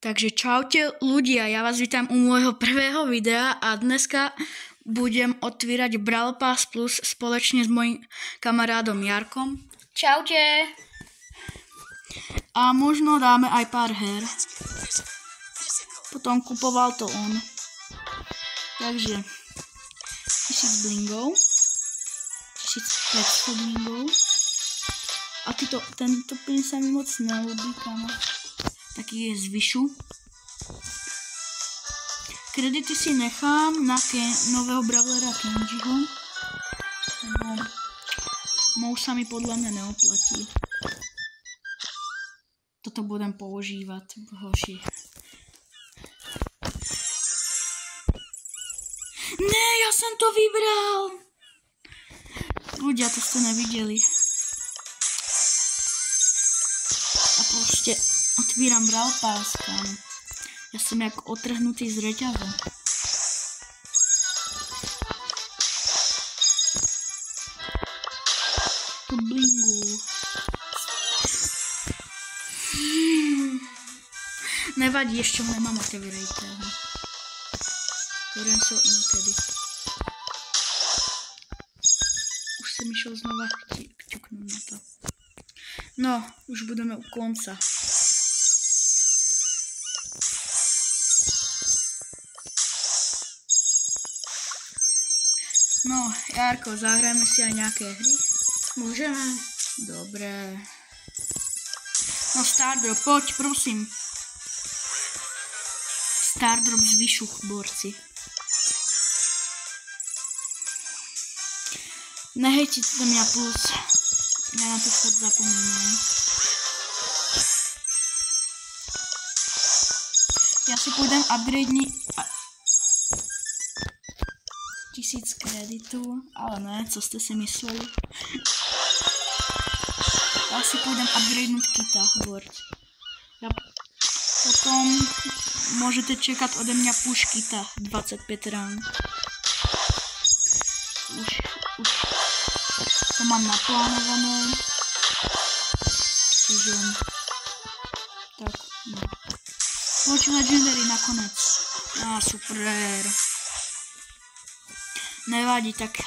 Takže čaute ľudia, ja vás vítam u môjho prvého videa a dneska budem otvírať Brawl Pass Plus spoločne s mojím kamarádom Jarkom. Čaute! A možno dáme aj pár her. Potom kupoval to on. Takže 1000 blingov. 1500 blingov. A tento pin sa mi moc nelúbi, kamo. Taký je zvyšu. Kredity si nechám na nového brawlera Kenjiho. Lebo mou sa mi podľa mňa neoplatí. Toto budem používať, hoši. Ne, ja som to vybral! Ľudia, to ste nevideli. A proste otvíram Brawl Pass, kámo. Ja som jak otrhnutý z reťaze. To blingu. Nevadí, ešte ho nemám otevretého. Budem sa inokedy. Už som išiel znova ťuknúť na to. No, už budeme u konca. No, Jarko, zahrajme si aj nejaké hry? Môžeme? Dobre. No, Stardrop, poď, prosím. Stardrop z Vyšuch, borci. Nehejte mňa plus. Ja na to furt zapomínam. Ja si pôjdem upgradeniť 1000 kreditu, ale ne, co ste si mysleli? Ja si pôjdem upgradenúť kita, borci. Ja potom môžete čekať ode mňa push kita 25 rán. Už to mám naplánované. Čiže tak, no. Poď legendary nakonec. Super. Nevadí, tak